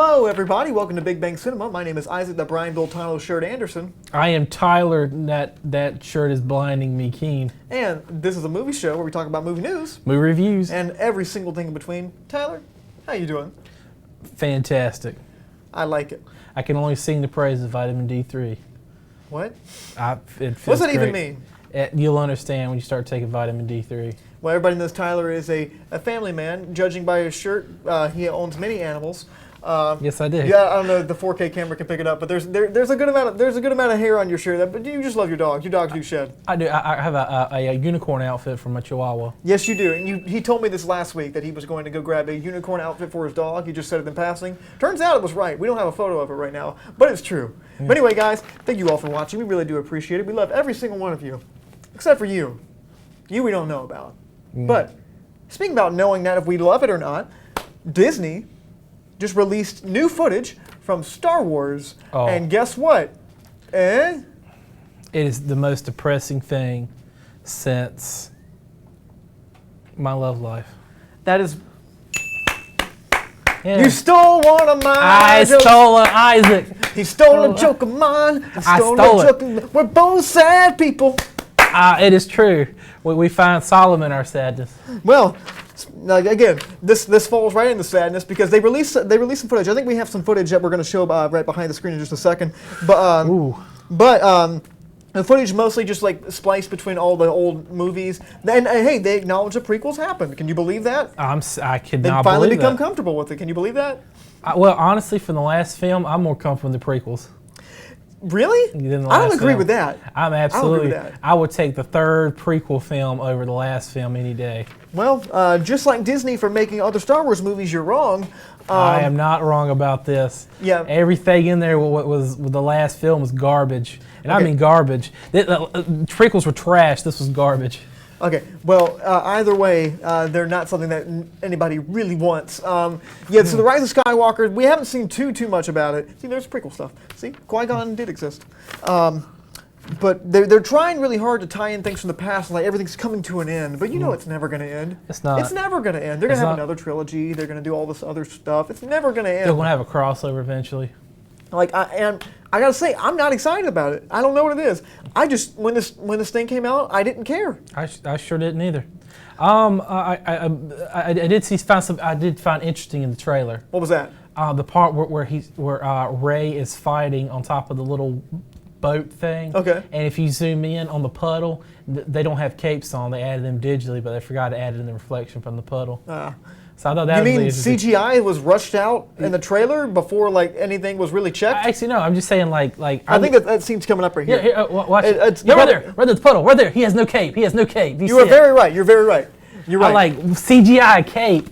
Hello, everybody. Welcome to Big Bang Cinema. My name is Isaac, the Brian Bill Tyler shirt Anderson. I am Tyler. That shirt is blinding me keen. And this is a movie show where we talk about movie news. Movie reviews. And every single thing in between. Tyler, how you doing? Fantastic. I like it. I can only sing the praise of vitamin D3. What? It feels What's that even great. mean? You'll understand when you start taking vitamin D3. Well, everybody knows Tyler is a family man. Judging by his shirt, he owns many animals. Yes, I do. Yeah, I don't know if the 4K camera can pick it up, but there's a good amount of hair on your shirt. But you just love your dogs. Your dogs do shed. I do. I have a unicorn outfit from a Chihuahua. Yes, you do. And he told me this last week that he was going to go grab a unicorn outfit for his dog. He just said it in passing. Turns out it was right. We don't have a photo of it right now, but it's true. Yeah. But anyway, guys, thank you all for watching. We really do appreciate it. We love every single one of you, except for you. You we don't know about. But speaking about knowing that if we love it or not, Disney just released new footage from Star Wars. Oh. And guess what? It is the most depressing thing since my love life. That is... Yeah. You stole one of mine. I stole Isaac. He stole a joke of mine. I stole it. We're both sad people. It is true. We find Solomon in our sadness. Well, again, this falls right into sadness because they released some footage. I think we have some footage that we're going to show right behind the screen in just a second. But the footage mostly just like spliced between all the old movies. And hey, they acknowledge the prequels happened. Can you believe that? I could they not finally believe become that. comfortable with it. Can you believe that? Well, honestly, from the last film, I'm more comfortable with the prequels. Really? I don't agree with that. I'm absolutely. I would take the third prequel film over the last film any day. Well, just like Disney for making other Star Wars movies, you're wrong. I am not wrong about this. Yeah. Everything in there was the last film was garbage, and okay. I mean garbage. Prequels were trash. This was garbage. Okay, well, either way, they're not something that anybody really wants. So The Rise of Skywalker, we haven't seen too much about it. See, there's prequel stuff. See, Qui-Gon did exist. But they're trying really hard to tie in things from the past, like everything's coming to an end. But you know it's never going to end. It's not. It's never going to end. They're going to have another trilogy. They're going to do all this other stuff. It's never going to end. They're going to have a crossover eventually. And I gotta say, I'm not excited about it. I don't know what it is. I just when this thing came out, I didn't care. I sure didn't either. I did find some. I did find interesting in the trailer. What was that? The part where Rey is fighting on top of the little boat thing. Okay. And if you zoom in on the puddle, they don't have capes on. They added them digitally, but they forgot to add it in the reflection from the puddle. So I thought that you was mean really CGI was rushed out in the trailer before like anything was really checked? Actually, no. I'm just saying like. I think that seems coming up right here. Here, watch it. Right there. Right there, the puddle. Right there. He has no cape. He has no cape. You are very right. You're very right. You're right. I like CGI cape.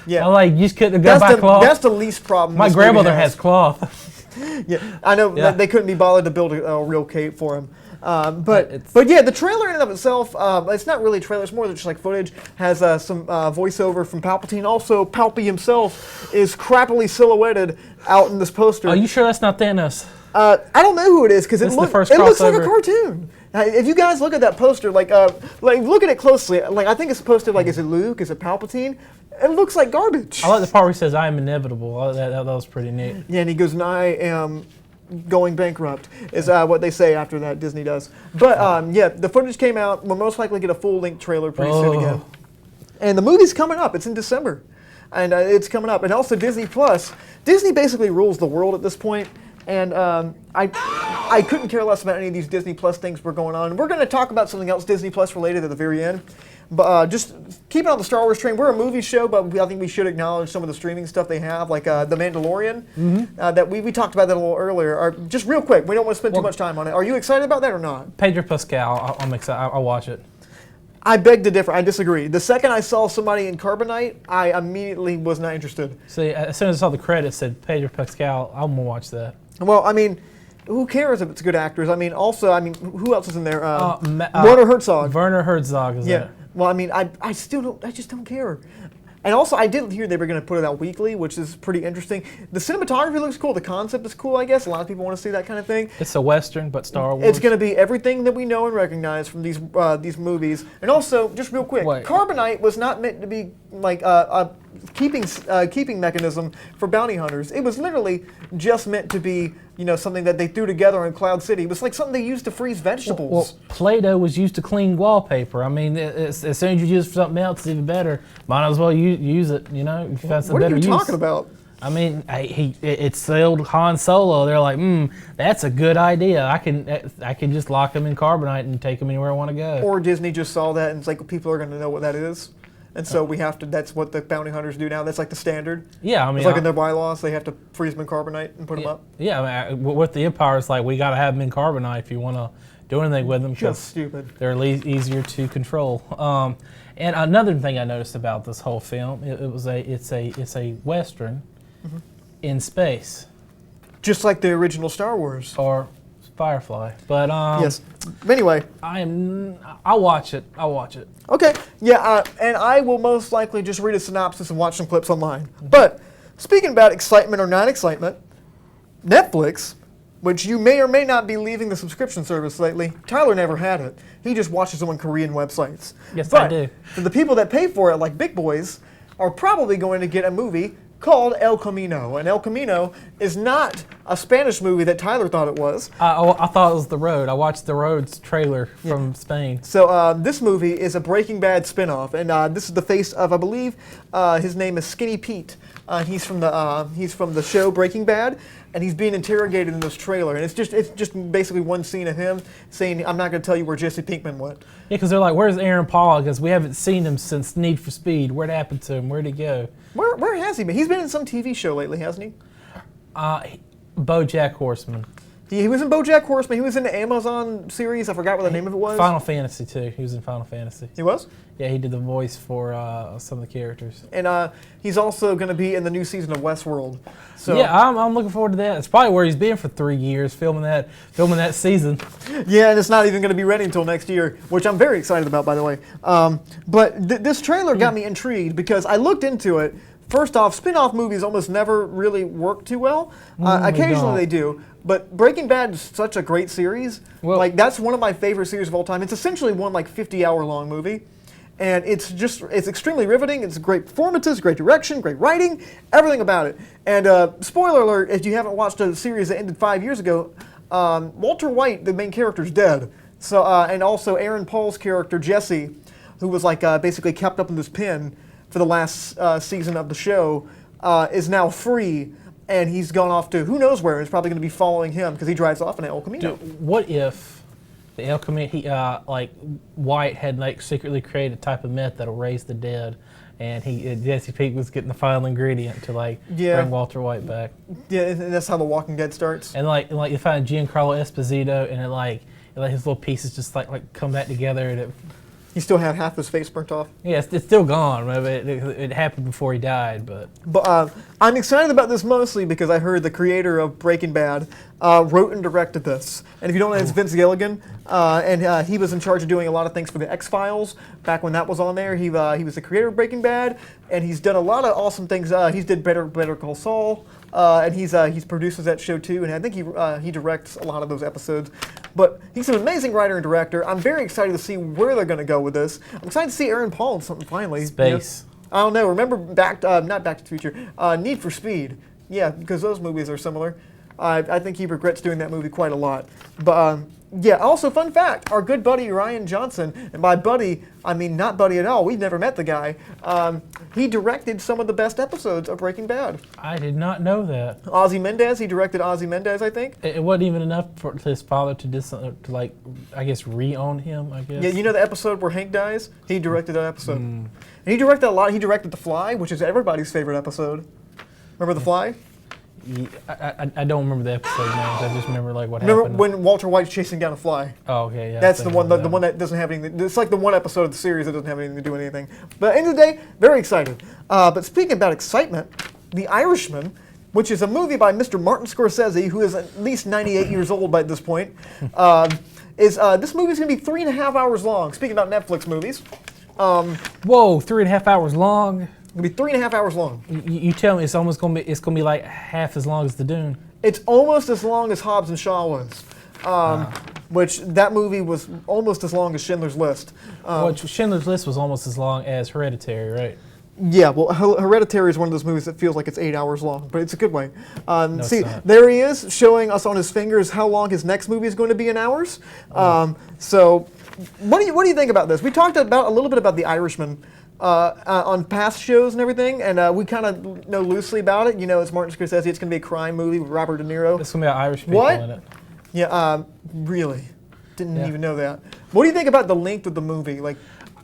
Yeah. I like you just couldn't go by cloth. That's the least problem. My grandmother has cloth. Yeah, I know that they couldn't be bothered to build a real cape for him. But yeah, the trailer in and of itself, it's not really a trailer, it's more just like footage, has some voiceover from Palpatine. Also, Palpy himself is crappily silhouetted out in this poster. Are you sure that's not Thanos? I don't know who it is, because it looks like a cartoon. If you guys look at that poster, like look at it closely, like I think it's supposed to, like, is it Luke, is it Palpatine? It looks like garbage. I like the part where he says, "I am inevitable." That was pretty neat. Yeah, and he goes, "And I am going bankrupt," is what they say after that, Disney does. But yeah, the footage came out. We'll most likely get a full-length trailer pretty soon again. And the movie's coming up. It's in December. And it's coming up. And also Disney Plus. Disney basically rules the world at this point. And I couldn't care less about any of these Disney Plus things we're going on. We're going to talk about something else Disney Plus related at the very end. But just keeping on the Star Wars train, we're a movie show, but I think we should acknowledge some of the streaming stuff they have, like The Mandalorian, that we talked about that a little earlier. Just real quick, we don't want to spend too much time on it. Are you excited about that or not? Pedro Pascal, I'm excited. I'll watch it. I beg to differ. I disagree. The second I saw somebody in Carbonite, I immediately was not interested. See, as soon as I saw the credits said Pedro Pascal, I'm going to watch that. Well, I mean, who cares if it's good actors? I mean, also, who else is in there? Werner Herzog. Werner Herzog is there. Well, I mean, I just don't care. And also, I did hear they were going to put it out weekly, which is pretty interesting. The cinematography looks cool. The concept is cool, I guess. A lot of people want to see that kind of thing. It's a Western, but Star Wars. It's going to be everything that we know and recognize from these movies. And also, just real quick, carbonite was not meant to be like a keeping mechanism for bounty hunters. It was literally just meant to be, something that they threw together in Cloud City. It was like something they used to freeze vegetables. Well, Play-Doh was used to clean wallpaper. I mean, as soon as you use it for something else, it's even better. Might as well use it, if that's a what better are you use. talking about? I mean, it sold Han Solo. They're like, that's a good idea. I can just lock them in carbonite and take them anywhere I want to go. Or Disney just saw that and it's like, people are going to know what that is. And so we have to, that's what the bounty hunters do now. That's like the standard. Yeah, I mean. It's like in their bylaws, they have to freeze them in carbonite and put them up. Yeah, I mean, with the Empire, it's like, we got to have them in carbonite if you want to do anything with them. Just stupid. They're easier to control. And another thing I noticed about this whole film, it's a Western in space. Just like the original Star Wars. Or Firefly. But yes. Anyway. I'll watch it. Okay. Yeah, and I will most likely just read a synopsis and watch some clips online. But speaking about excitement or not excitement, Netflix, which you may or may not be leaving the subscription service lately, Tyler never had it. He just watches them on Korean websites. Yes, but I do. For the people that pay for it, like big boys, are probably going to get a movie called El Camino. And El Camino is not a Spanish movie that Tyler thought it was. I thought it was The Road. I watched The Road's trailer from Spain. So this movie is a Breaking Bad spinoff, and this is the face of, I believe, his name is Skinny Pete. He's from the show Breaking Bad, and he's being interrogated in this trailer. And it's just basically one scene of him saying, "I'm not going to tell you where Jesse Pinkman went." Yeah, because they're like, "Where's Aaron Paul?" Because we haven't seen him since Need for Speed. Where'd happened to him? Where'd he go? Where has he been? He's been in some TV show lately, hasn't he? BoJack Horseman. He was in BoJack Horseman. He was in the Amazon series. I forgot what the name of it was. Final Fantasy too. He was in Final Fantasy. He was? Yeah, he did the voice for some of the characters. And he's also going to be in the new season of Westworld. So yeah, I'm looking forward to that. It's probably where he's been for 3 years filming that season. Yeah, and it's not even going to be ready until next year, which I'm very excited about, by the way. But this trailer got me intrigued because I looked into it. First off, spin-off movies almost never really work too well. Occasionally they do. But Breaking Bad is such a great series. Well, like, that's one of my favorite series of all time. It's essentially one 50-hour-long movie. And it's extremely riveting. It's great performances, great direction, great writing, everything about it. And spoiler alert, if you haven't watched a series that ended 5 years ago, Walter White, the main character, is dead. So and also Aaron Paul's character, Jesse, who was basically kept up in this pen for the last season of the show, is now free, and he's gone off to who knows where. It's probably going to be following him because he drives off in El Camino. Dude, what if the El Camino, White had secretly created a type of meth that'll raise the dead, and Jesse Pinkman was getting the final ingredient to bring Walter White back. Yeah, and that's how The Walking Dead starts. And you find Giancarlo Esposito, and his little pieces just come back together, and he still had half his face burnt off. Yeah, it's still gone. It happened before he died, but I'm excited about this mostly because I heard the creator of Breaking Bad wrote and directed this. And if you don't know, it's Vince Gilligan, and he was in charge of doing a lot of things for the X-Files back when that was on there. He was the creator of Breaking Bad, and he's done a lot of awesome things. He's did Better Call Saul, and he's produces that show too, and I think he directs a lot of those episodes. But he's an amazing writer and director. I'm very excited to see where they're going to go with this. I'm excited to see Aaron Paul in something finally. Space. I don't know. Remember not Back to the Future, Need for Speed. Yeah, because those movies are similar. I think he regrets doing that movie quite a lot. But yeah, also fun fact, our good buddy Ryan Johnson, and by buddy, I mean not buddy at all, we've never met the guy, he directed some of the best episodes of Breaking Bad. I did not know that. He directed Ozzy Mendez, I think. It wasn't even enough for his father to I guess, re-own him, I guess. Yeah, you know the episode where Hank dies? He directed that episode. And he directed a lot. He directed The Fly, which is everybody's favorite episode. Remember The Fly? Yeah, I don't remember the episode names. I just remember what happened. Remember when Walter White's chasing down a fly? Oh, okay, yeah. That's the one that doesn't have anything. It's like the one episode of the series that doesn't have anything to do with anything. But at the end of the day, very excited. But speaking about excitement, The Irishman, which is a movie by Mr. Martin Scorsese, who is at least 98 years old by this point, this movie's going to be 3.5 hours long. Speaking about Netflix movies. Whoa, 3.5 hours long? It'll be 3.5 hours long. You tell me it's almost gonna be like half as long as the Dune. It's almost as long as Hobbs and Shaw was, which that movie was almost as long as Schindler's List. Schindler's List was almost as long as Hereditary, right? Yeah, well, Hereditary is one of those movies that feels like it's 8 hours long, but it's a good way. No, see, it's not. there he is, showing us on his fingers how long his next movie is going to be in hours. So, what do you think about this? We talked about a little bit about The Irishman on past shows and everything, and we kind of know loosely about it. You know, it's Martin Scorsese. It's going to be a crime movie with Robert De Niro. It's gonna be Irish people in it. Yeah, really? Didn't even know that. What do you think about the length of the movie? Like,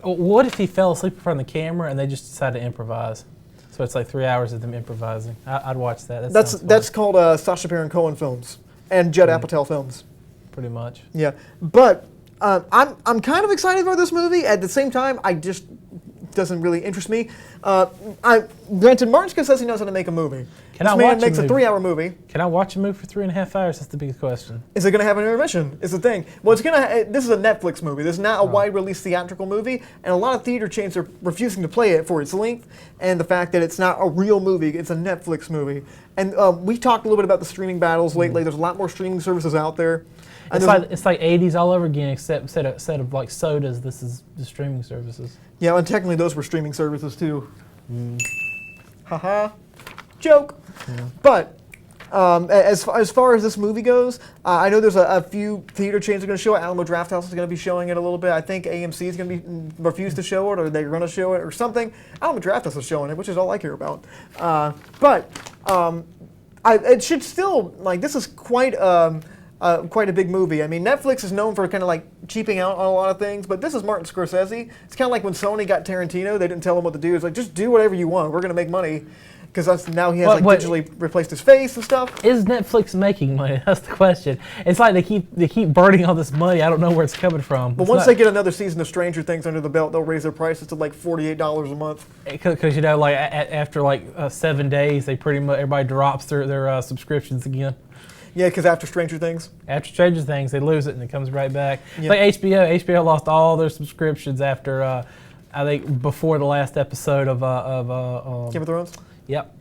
what if he fell asleep in front of the camera and they just decided to improvise? So it's like 3 hours of them improvising. I'd watch that. That's called Sacha Baron Cohen films and Judd Apatow films. Pretty much. Yeah, but I'm kind of excited about this movie. At the same time, I just doesn't really interest me. Granted, Martin Scorsese knows how to make a movie. This man makes a 3-hour movie. Can I watch a movie for 3.5 hours? That's the biggest question. Is it going to have an intermission? Is the thing. Well, this is a Netflix movie. This is not a wide-release theatrical movie, and a lot of theater chains are refusing to play it for its length and the fact that it's not a real movie. It's a Netflix movie. And we talked a little bit about the streaming battles lately. There's a lot more streaming services out there. It's like 80s all over again, except instead of like sodas, this is the streaming services. Yeah, and technically those were streaming services too. Haha, joke. Yeah. But as far as this movie goes, I know there's a few theater chains that are going to show it. Alamo Drafthouse is going to be showing it a little bit. I think AMC is going to be refused to show it, or they're going to show it, or something. Alamo Drafthouse is showing it, which is all I care about. It should still, like, this is quite a big movie. I mean, Netflix is known for kind of like cheaping out on a lot of things, but this is Martin Scorsese. It's kind of like when Sony got Tarantino, they didn't tell him what to do. It's like, just do whatever you want. We're going to make money. Because now he has digitally replaced his face and stuff. Is Netflix making money? That's the question. It's like they keep burning all this money. I don't know where it's coming from. But once they get another season of Stranger Things under the belt, they'll raise their prices to like $48 a month. Because like after like 7 days, they pretty much everybody drops their subscriptions again. Yeah, because after Stranger Things. After Stranger Things, they lose it and it comes right back. Yep. Like HBO. HBO lost all their subscriptions after I think before the last episode of Game of Thrones. Yep.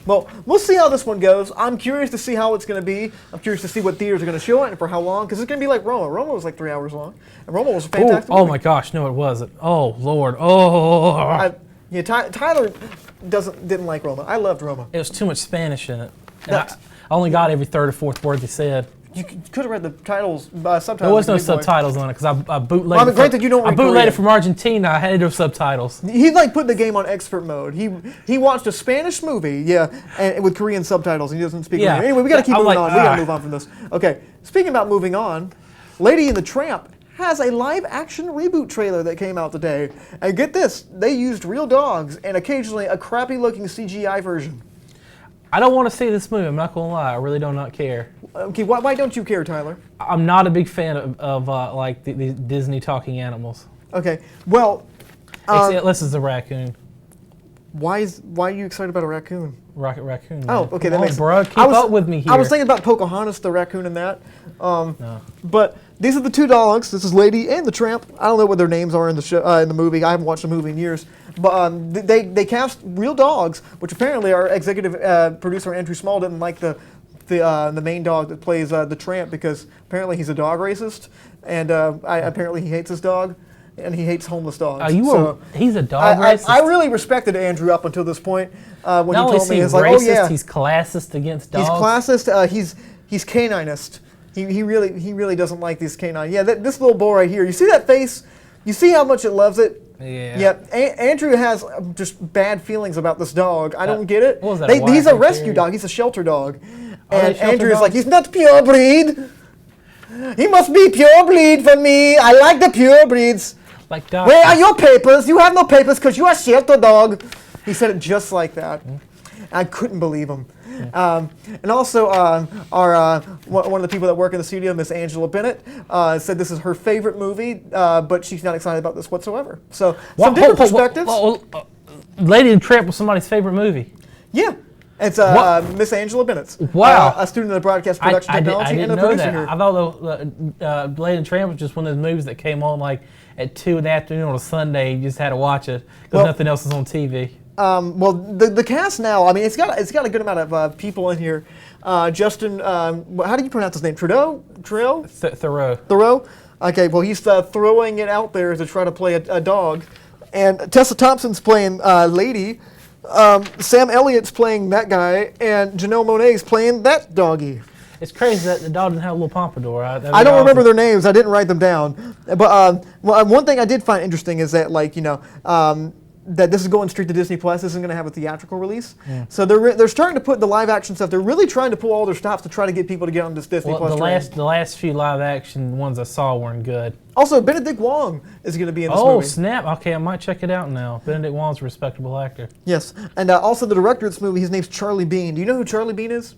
Well, we'll see how this one goes. I'm curious to see how it's going to be. I'm curious to see what theaters are going to show it and for how long, because it's going to be like Roma. Roma was like 3 hours long, and Roma was a fantastic movie. Oh my gosh, no, it wasn't. Oh Lord, oh. Tyler didn't like Roma. I loved Roma. It was too much Spanish in it. I only got every third or fourth word they said. You could have read the subtitles. There was no subtitles on it because I bootlegged. Well, granted, you don't read bootlegged Korean. it from Argentina. I had no subtitles. He like put the game on expert mode. He watched a Spanish movie, and with Korean subtitles. And he doesn't speak Korean. Anyway, we got to keep moving on. We got to move on from this. Okay, speaking about moving on, Lady and the Tramp has a live-action reboot trailer that came out today. And get this, they used real dogs and occasionally a crappy-looking CGI version. I don't want to see this movie. I'm not going to lie. I really do not care. Okay, why don't you care, Tyler? I'm not a big fan of like the Disney talking animals. Okay, well, unless it's a raccoon. Why are you excited about a raccoon? Rocket raccoon. Man. Oh, okay, that makes sense. Bro, keep up with me here. I was thinking about Pocahontas, the raccoon, and that. No. But these are the two dogs. This is Lady and the Tramp. I don't know what their names are in the show, in the movie. I haven't watched the movie in years. But they cast real dogs, which apparently our executive producer Andrew Small didn't like the main dog that plays the Tramp because apparently he's a dog racist, and apparently he hates his dog. And he hates homeless dogs. He's a dog racist? I really respected Andrew up until this point when he told me he's like, racist, oh yeah, he's classist against dogs. He's classist. He's caninist. He really doesn't like these canine. Yeah, this little boy right here. You see that face? You see how much it loves it? Yeah. Yep. Andrew has just bad feelings about this dog. I don't get it. What was that? He's a rescue dog. He's a shelter dog. And Andrew is dogs? like, he's not pure breed. He must be pure breed for me. I like the pure breeds. Like dogs. Where are your papers? You have no papers because you are a shelter dog. He said it just like that. I couldn't believe him. And also, one of the people that work in the studio, Miss Angela Bennett, said this is her favorite movie, but she's not excited about this whatsoever. So, some different perspectives. Lady and the Tramp was somebody's favorite movie. Yeah. It's Miss Angela Bennett's. Wow. A student of the broadcast production technology and a producer here. I thought Lady and the Tramp was just one of those movies that came on like at 2 in the afternoon on a Sunday. You just had to watch it because nothing else was on TV. Well, the cast now, I mean, it's got a good amount of people in here. Justin, how do you pronounce his name? Trudeau? Thoreau? Okay, well, he's throwing it out there to try to play a dog. And Tessa Thompson's playing Lady. Sam Elliott's playing that guy. And Janelle Monáe's playing that doggy. It's crazy that the dog didn't have a little pompadour. I don't remember their names. I didn't write them down. But one thing I did find interesting is that, like, that this is going straight to Disney Plus. This isn't going to have a theatrical release. Yeah. So they're starting to put the live action stuff. They're really trying to pull all their stops to try to get people to get on this Disney Plus train. The last few live action ones I saw weren't good. Also, Benedict Wong is going to be in this movie. Oh, snap. Okay, I might check it out now. Benedict Wong's a respectable actor. Yes. And also the director of this movie, his name's Charlie Bean. Do you know who Charlie Bean is?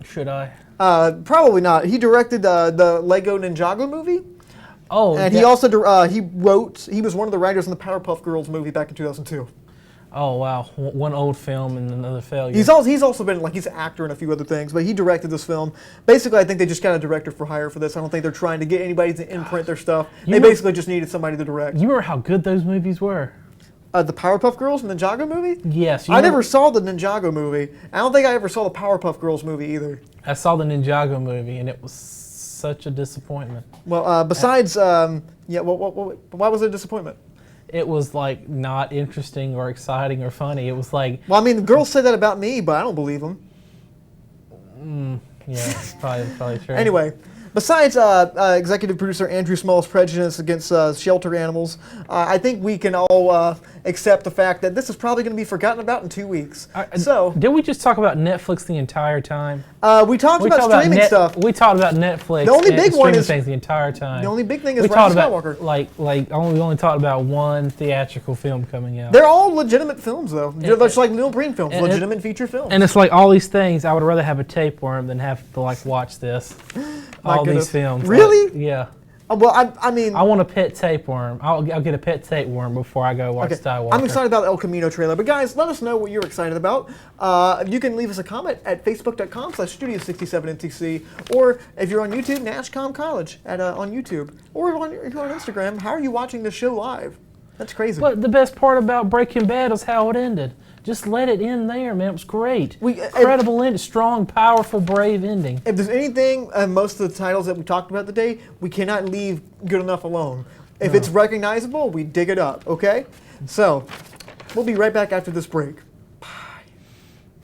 Should I? Probably not. He directed the Lego Ninjago movie. Oh, and he also he was one of the writers in the Powerpuff Girls movie back in 2002. Oh wow, one old film and another failure. He's also been he's an actor in a few other things, but he directed this film. Basically, I think they just got a director for hire for this. I don't think they're trying to get anybody to imprint their stuff. They basically just needed somebody to direct. You remember how good those movies were? The Powerpuff Girls and Ninjago movie? Yes. I never saw the Ninjago movie. I don't think I ever saw the Powerpuff Girls movie either. I saw the Ninjago movie, and it was such a disappointment. Well, besides, why was it a disappointment? It was like not interesting or exciting or funny. It was like. Well, I mean, the girls say that about me, but I don't believe them. Yeah, it's probably true. Anyway, besides executive producer Andrew Small's prejudice against shelter animals, I think we can all accept the fact that this is probably going to be forgotten about in 2 weeks. Did we just talk about Netflix the entire time? We talked about streaming stuff. We talked about Netflix. The only big one is things the entire time. The only big thing is Rise of Skywalker. We only talked about one theatrical film coming out. They're all legitimate films, though. They're just like Neil Breen films, legitimate feature films. And it's like all these things. I would rather have a tapeworm than have to watch this. All these films. Really? Yeah. Well, I mean, I want a pet tapeworm. I'll get a pet tapeworm before I go watch Skywalker. I'm excited about the El Camino trailer, but guys, let us know what you're excited about. You can leave us a comment at facebook.com/studio67ntc, or if you're on YouTube, NashCom College on YouTube, or if you're on Instagram. How are you watching the show live? That's crazy. But the best part about Breaking Bad is how it ended. Just let it end there, man. It was great. Incredible ending. Strong, powerful, brave ending. If there's anything, most of the titles that we talked about today, we cannot leave good enough alone. If it's recognizable, we dig it up, okay? So, we'll be right back after this break. Bye.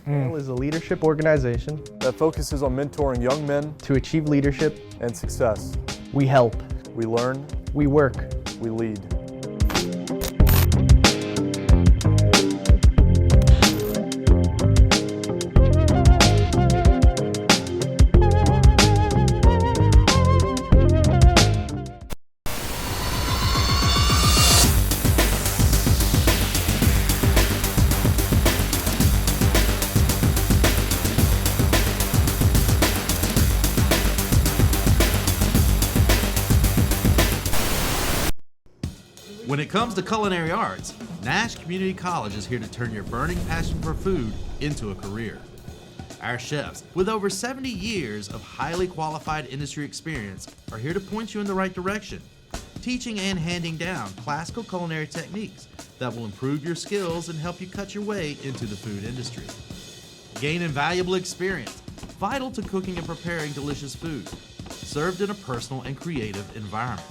Camino is a leadership organization that focuses on mentoring young men to achieve leadership and success. We help. We learn. We work. We lead. When it comes to culinary arts, Nash Community College is here to turn your burning passion for food into a career. Our chefs, with over 70 years of highly qualified industry experience, are here to point you in the right direction, teaching and handing down classical culinary techniques that will improve your skills and help you cut your way into the food industry. Gain invaluable experience, vital to cooking and preparing delicious food, served in a personal and creative environment.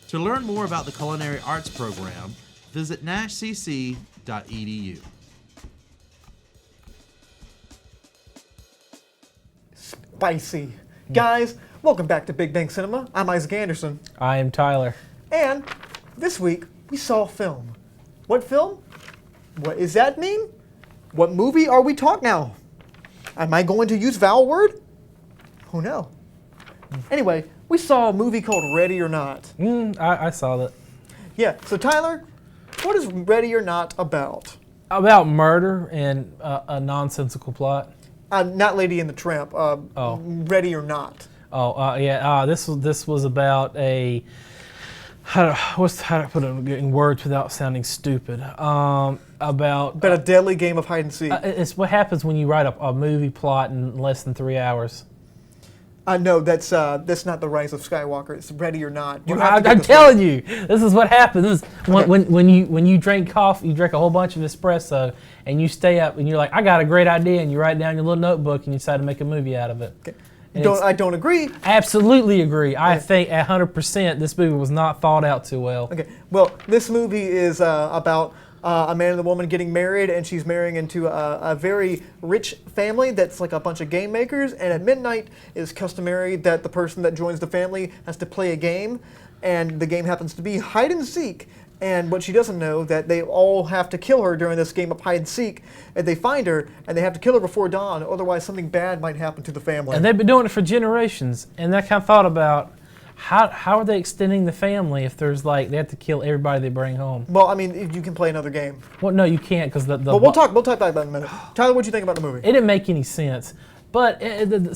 To learn more about the Culinary Arts program, visit nashcc.edu. Spicy. Guys, welcome back to Big Bang Cinema. I'm Isaac Anderson. I am Tyler. And this week, we saw a film. What film? What does that mean? What movie are we talking now? Am I going to use vowel word? Who knows? Anyway, we saw a movie called Ready or Not. I saw that. Yeah, so Tyler, what is Ready or Not about? About murder and a nonsensical plot. Not Lady and the Tramp. Ready or Not. This was about a how do I put it in words without sounding stupid? About a deadly game of hide and seek. It's what happens when you write a movie plot in less than 3 hours. No, that's not the Rise of Skywalker. It's Ready or Not. I'm telling you, this is what happens. When you drink coffee, you drink a whole bunch of espresso, and you stay up, and you're like, I got a great idea, and you write down your little notebook, and you decide to make a movie out of it. Okay. I don't agree. Absolutely agree. I think 100% this movie was not thought out too well. Okay. Well, this movie is about a man and a woman getting married, and she's marrying into a very rich family that's like a bunch of game makers, and at midnight it is customary that the person that joins the family has to play a game, and the game happens to be hide and seek. And what she doesn't know, that they all have to kill her during this game of hide and seek, and they find her, and they have to kill her before dawn, otherwise something bad might happen to the family. And they've been doing it for generations, and I kind of thought about, how are they extending the family if there's like they have to kill everybody they bring home? Well, I mean, you can play another game. Well, no, you can't because the. But we'll talk about that in a minute. Tyler, what'd you think about the movie? It didn't make any sense, but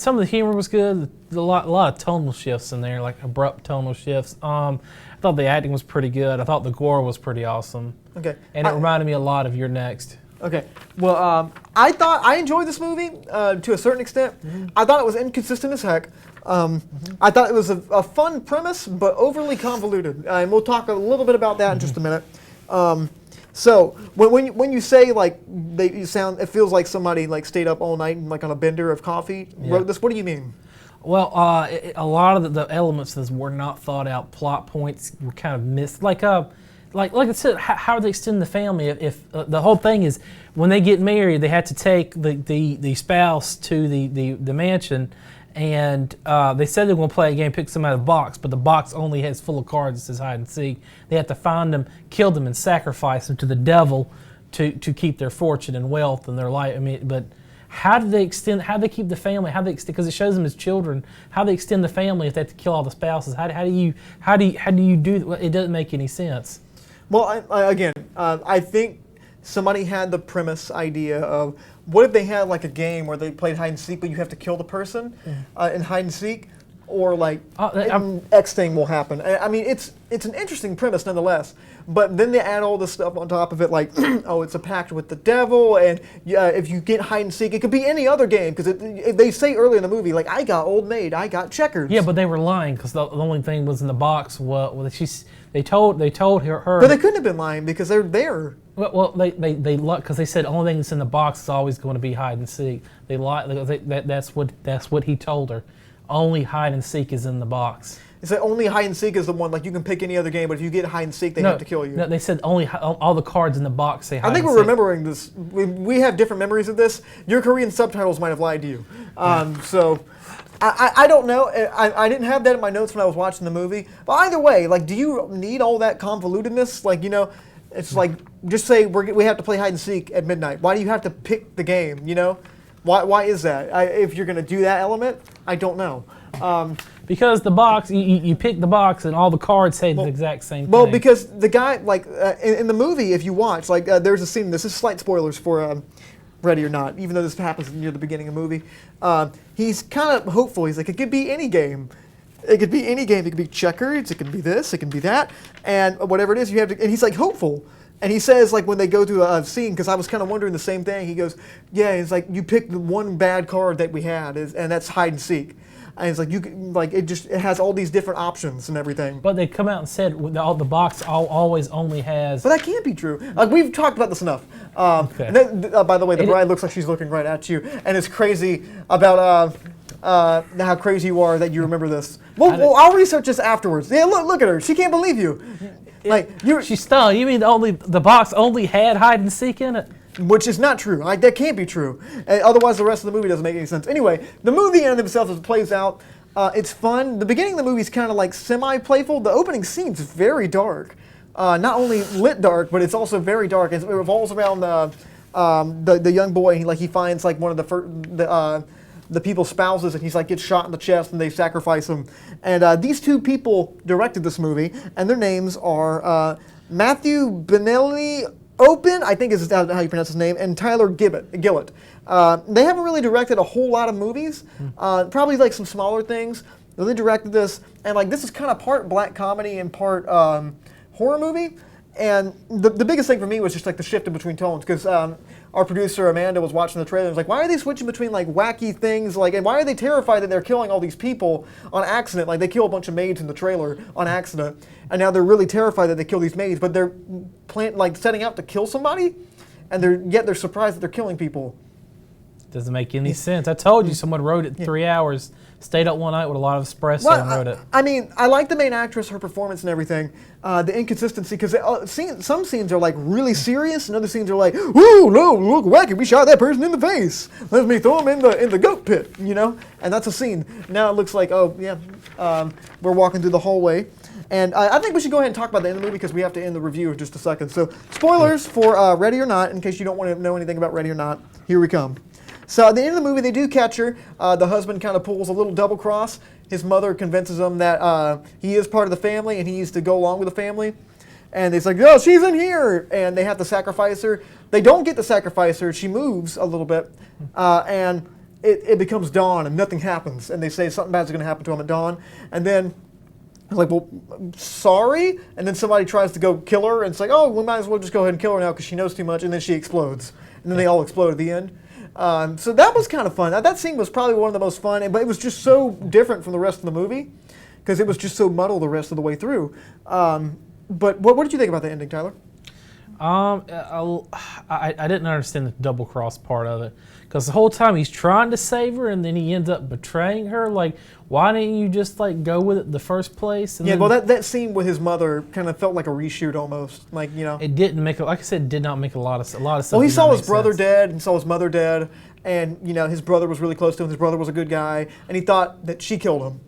some of the humor was good. A lot of tonal shifts in there, like abrupt tonal shifts. I thought the acting was pretty good. I thought the gore was pretty awesome. Okay. And it reminded me a lot of You're Next. Okay. Well, I enjoyed this movie to a certain extent. Mm-hmm. I thought it was inconsistent as heck. I thought it was a fun premise, but overly convoluted. And we'll talk a little bit about that in just a minute. So when you say like it feels like somebody like stayed up all night and like on a bender of coffee wrote this. What do you mean? Well, a lot of the elements of this were not thought out. Plot points were kind of missed. Like I said, how do they extend the family? If the whole thing is when they get married, they had to take the spouse to the mansion, and they said they were going to play a game, pick some out of the box, but the box only has full of cards that says hide and seek. They have to find them, kill them, and sacrifice them to the devil to keep their fortune and wealth and their life. I mean, but how do they extend? How do they keep the family? How do they extend? Because it shows them as children. How do they extend the family if they have to kill all the spouses? How do you do? It doesn't make any sense. Well, I think somebody had the premise idea of what if they had like a game where they played hide and seek, but you have to kill the person in hide and seek, or like X thing will happen. I mean, it's an interesting premise nonetheless. But then they add all this stuff on top of it, like oh, it's a pact with the devil, and if you get hide and seek, it could be any other game because they say earlier in the movie like I got Old Maid, I got checkers. Yeah, but they were lying because the only thing was in the box. They told her. But they couldn't have been lying because they're there. Well, they because they said the only thing that's in the box is always going to be hide and seek. They lied. That's what he told her. Only hide and seek is in the box. They said only hide and seek is the one. Like you can pick any other game, but if you get hide and seek, they have to kill you. No, they said only all the cards in the box say hide. I think we're remembering this. We have different memories of this. Your Korean subtitles might have lied to you. So. I don't know. I didn't have that in my notes when I was watching the movie. But either way, like, do you need all that convolutedness? Like, it's like just say we have to play hide and seek at midnight. Why do you have to pick the game? Why is that? If you're going to do that element, I don't know. Because the box, you pick the box and all the cards say the exact same thing. Well, because the guy, like, in the movie, if you watch, like, there's a scene, this is slight spoilers for Ready or Not, even though this happens near the beginning of the movie. He's kind of hopeful. He's like, it could be any game. It could be any game. It could be checkers. It can be this. It can be that. And whatever it is, you have to. And he's like hopeful. And he says, like, when they go through a scene, because I was kind of wondering the same thing. He goes, yeah. It's like you picked the one bad card that we had, and that's hide and seek. And it's like it has all these different options and everything. But they come out and said the box always only has. But that can't be true. Like we've talked about this enough. Okay. And then, by the way, the bride looks like she's looking right at you, and it's crazy about how crazy you are that you remember this. Well, I'll research this afterwards. Yeah, look at her. She can't believe you. She's stunned. You mean the box only had hide and seek in it? Which is not true. That can't be true. Otherwise, the rest of the movie doesn't make any sense. Anyway, the movie in and of itself, as it plays out, it's fun. The beginning of the movie is kind of like semi-playful. The opening scene is very dark. Not only lit dark, but it's also very dark. It revolves around the young boy. He finds like one of the people's spouses, and he's like gets shot in the chest, and they sacrifice him. And these two people directed this movie, and their names are Matthew Benelli Open, I think is how you pronounce his name, and Tyler Gillett. They haven't really directed a whole lot of movies, probably like some smaller things. They directed this, and like this is kind of part black comedy and part horror movie. And the biggest thing for me was just like the shift in between tones, because a our producer Amanda was watching the trailer and was like, why are they switching between like wacky things, like, and why are they terrified that they're killing all these people on accident? Like they kill a bunch of maids in the trailer on accident, and now they're really terrified that they kill these maids, but they're setting out to kill somebody, and yet they're surprised that they're killing people. Doesn't make any sense. I told you someone wrote it in 3 hours, stayed up one night with a lot of espresso and wrote it. I mean, I like the main actress, her performance and everything. The inconsistency, because some scenes are like really serious, and other scenes are like, "Ooh, no, look wacky! We shot that person in the face. Let me throw him in the goat pit," you know. And that's a scene. Now it looks like, oh yeah, we're walking through the hallway, and I think we should go ahead and talk about the end of the movie because we have to end the review in just a second. So spoilers for Ready or Not, in case you don't want to know anything about Ready or Not. Here we come. So at the end of the movie, they do catch her. The husband kind of pulls a little double cross. His mother convinces him that he is part of the family and he needs to go along with the family. And he's like, "Oh, she's in here!" And they have to sacrifice her. They don't get to sacrifice her. She moves a little bit, and it becomes dawn and nothing happens. And they say something bad's going to happen to him at dawn. And then I'm like, "Well, sorry." And then somebody tries to go kill her, and it's like, "Oh, we might as well just go ahead and kill her now because she knows too much." And then she explodes. And then they all explode at the end. So that was kind of fun. That scene was probably one of the most fun, but it was just so different from the rest of the movie because it was just so muddled the rest of the way through. But what did you think about the ending, Tyler? I didn't understand the double cross part of it because the whole time he's trying to save her and then he ends up betraying her. Like, why didn't you just like go with it in the first place? And well, that scene with his mother kind of felt like a reshoot almost. Like, you know, it didn't make like I said, did not make a lot of stuff. Well, he saw his brother dead and saw his mother dead, and you know his brother was really close to him. His brother was a good guy, and he thought that she killed him.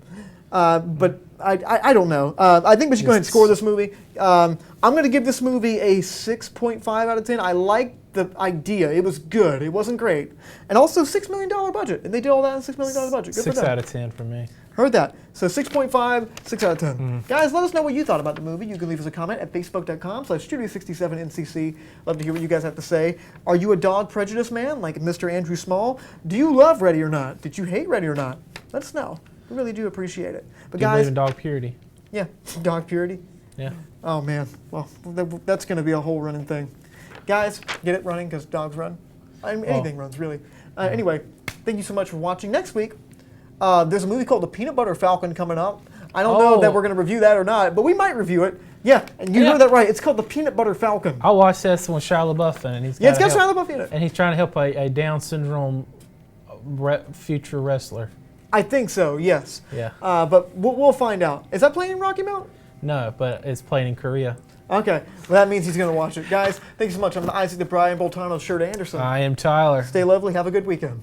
But I don't know. I think we should go ahead and score this movie. I'm going to give this movie a 6.5 out of 10. I liked the idea. It was good. It wasn't great. And also $6 million budget. And they did all that in a $6 million budget. Good 6 for them. out of 10 for me. Heard that. So 6.5, 6 out of 10. Guys, let us know what you thought about the movie. You can leave us a comment at facebook.com/Studio67NCC. Love to hear what you guys have to say. Are you a dog prejudice man like Mr. Andrew Small? Do you love Ready or Not? Did you hate Ready or Not? Let us know. We really do appreciate it. But Do you guys, believe in dog purity? yeah, dog purity. Yeah. Oh man, well that's going to be a whole running thing. Guys, get it running because dogs run. I mean, anything runs really. Anyway, thank you so much for watching. Next week, there's a movie called The Peanut Butter Falcon coming up. I don't know that we're going to review that or not, but we might review it. Yeah, and you heard that right. It's called The Peanut Butter Falcon. I watched that one with Shia LaBeouf in it. And he's it's got Shia LaBeouf in it. And he's trying to help a Down syndrome future wrestler. I think so, yes. Yeah. But we'll find out. Is that playing in Rocky Mount? No, but it's playing in Korea. Okay. Well, that means he's going to watch it. Guys, thank you so much. I'm Isaac the Brian Boltano, Shirt Anderson. I am Tyler. Stay lovely. Have a good weekend.